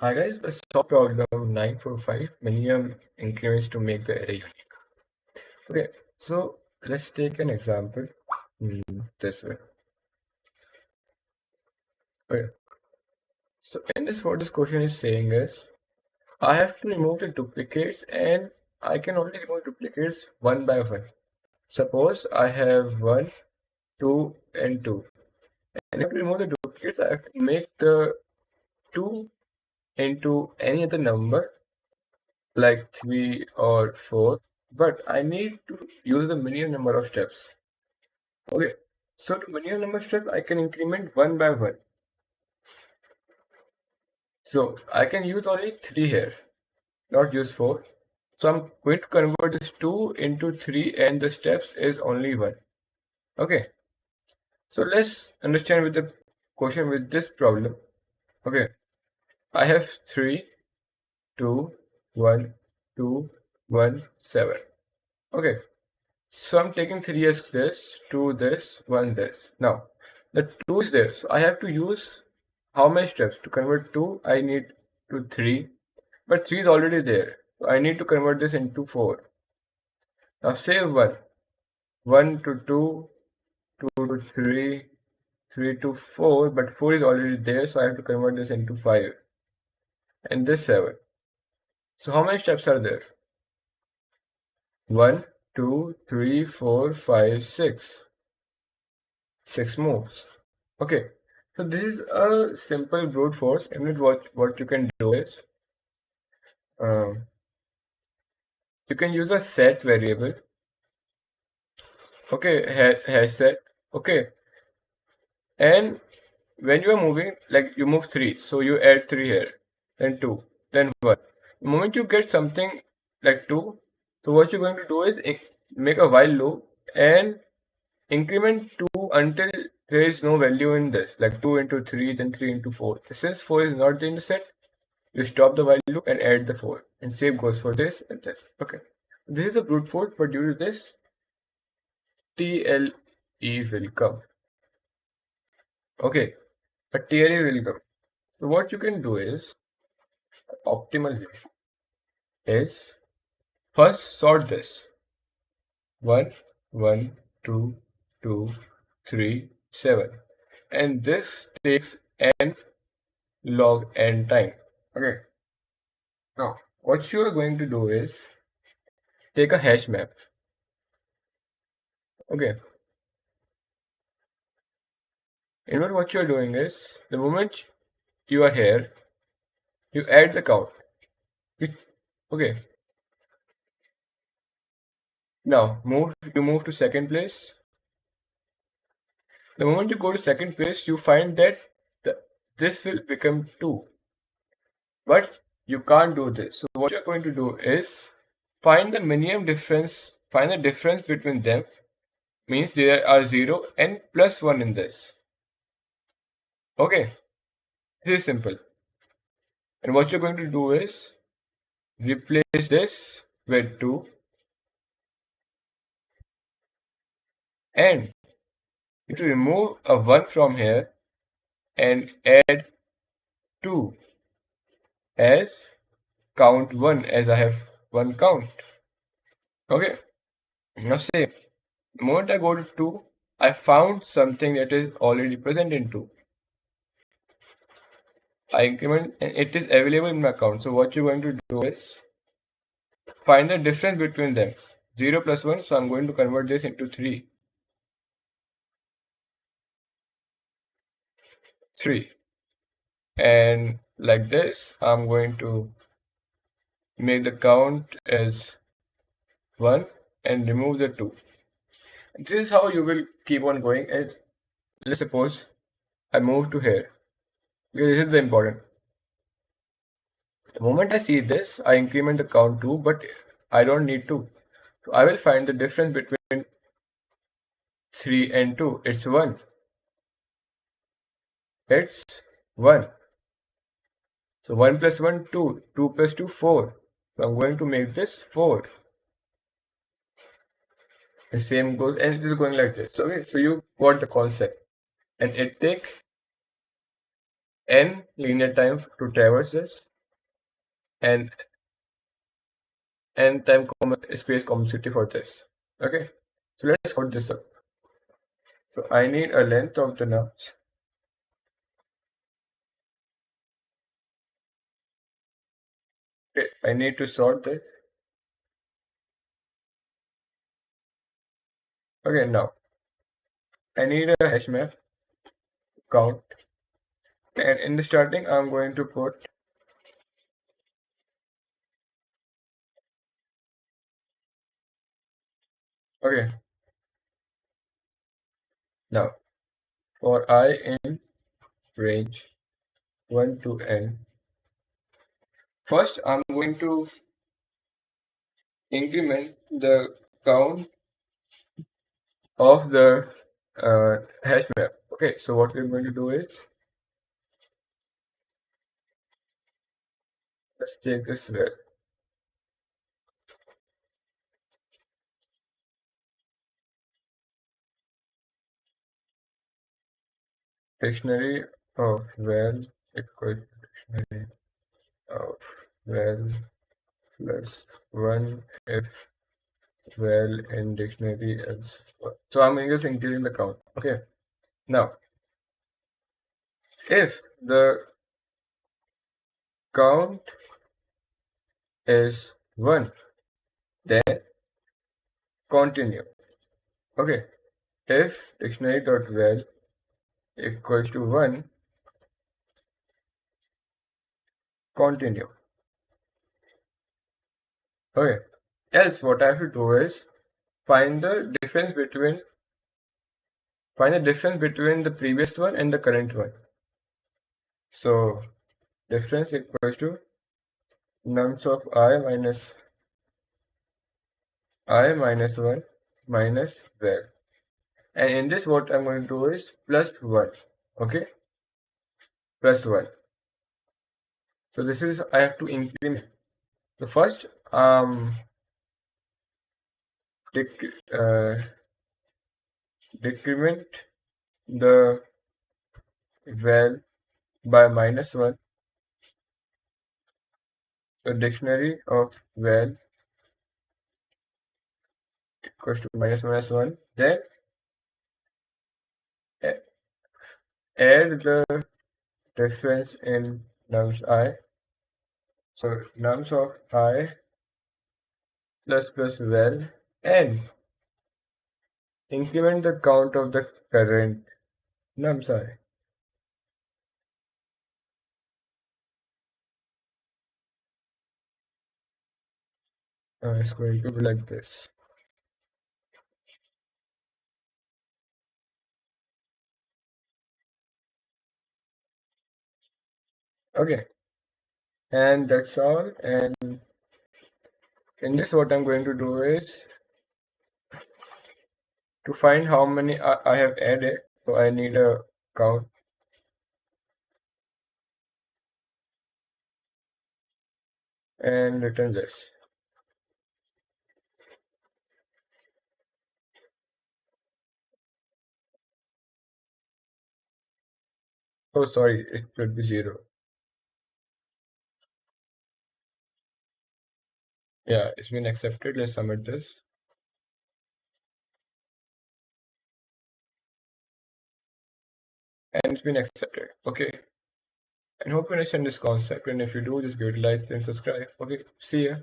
Hi guys, let's solve problem 945 minimum increments to make the array unique. Okay, so let's take an example this way. Okay, so in this what this question is saying is I have to remove the duplicates and I can only remove duplicates one by one. Suppose I have 1, 2 and 2 and if I remove the duplicates I have to make the 2 into any other number like 3 or 4, but I need to use the minimum number of steps. Okay, so to minimum number of steps, I can increment one by one. So I can use only 3 here, not use 4. So I'm going to convert this 2 into 3 and the steps is only 1. Okay, so let's understand with the question with this problem. Okay, I have 3, 2, 1, 2, 1, 7. Okay, so I'm taking 3 as this, 2 this, 1 this. Now, the 2 is there. So I have to use how many steps? To convert 2, I need to 3. But 3 is already there. So I need to convert this into 4. Now save 1. 1 to 2, 2 to 3, 3 to 4. But 4 is already there. So I have to convert this into 5. And this 7. So how many steps are there? 1, 2, 3, 4, 5, 6. 6 moves. Okay, so this is a simple brute force. And what you can do is you can use a set variable. Okay, hash set. Okay, and when you are moving, like you move 3, so you add 3 here, then 2, then 1. The moment you get something like 2, so what you're going to do is make a while loop and increment 2 until there is no value in this, like 2 into 3, then 3 into 4. Since 4 is not in the set, you stop the while loop and add the 4. And same goes for this and this. Okay. This is a brute force, but due to this, TLE will come. Okay. A TLE will come. So what you can do is, optimal way is, first sort this. 1, 1, 2, 2, 3, 7. And this takes n log n time. Okay. Now, what you are going to do is take a hash map. Okay. And what you are doing is the moment you are here, you add the count. Okay. Now you move to second place. The moment you go to second place, you find that this will become 2. But you can't do this. So what you're going to do is find the minimum difference, find the difference between them, means there are 0 and plus 1 in this. Okay, this is simple. And what you're going to do is replace this with 2 and you to remove a 1 from here and add 2 as count 1, as I have 1 count. Okay, now say the moment I go to 2, I found something that is already present in 2. I increment and it is available in my account. So what you're going to do is find the difference between them. 0 plus 1, so I'm going to convert this into 3. 3. And like this, I'm going to make the count as 1 and remove the 2. This is how you will keep on going. And let's suppose I move to here, because this is the important. The moment I see this, I increment the count 2, but I don't need to. So I will find the difference between 3 and 2. It's 1. It's 1. So 1 plus 1, 2. 2 plus 2, 4. So I'm going to make this 4. The same goes, and it is going like this. Okay, so you got the concept. And it take n linear time to traverse this, and n time space complexity for this. Okay, so let's code this up. So I need a length of the nubs. Okay, I need to sort this. Okay, now I need a hash map count, and in the starting I'm going to put, okay, now for I in range 1 to n, first I'm going to increment the count of the hash map. Okay, so what we're going to do is, let's take this where dictionary of val equals dictionary of val plus 1 if val in dictionary else. So I'm just increasing the count. Okay, now if the count is 1, then continue. Okay, if dictionary.val equals to 1, continue. Okay, else what I have to do is find the difference between the previous one and the current one. So difference equals to nums of I minus 1 minus val. And in this what I'm going to do is plus 1. Okay, plus 1. So this is, I have to increment. So first decrement the val by minus 1. So dictionary of val equals to minus 1. Then add the difference in nums I. So nums of I plus val, and increment the count of the current nums I. It's going to be like this. Okay, and that's all. And in this what I'm going to do is to find how many I have added. So I need a count, and return this. Oh sorry, it should be 0. Yeah, it's been accepted. Let's submit this. And it's been accepted. Okay, and hope you understand this concept, and if you do, just give it a like and subscribe. Okay, see ya.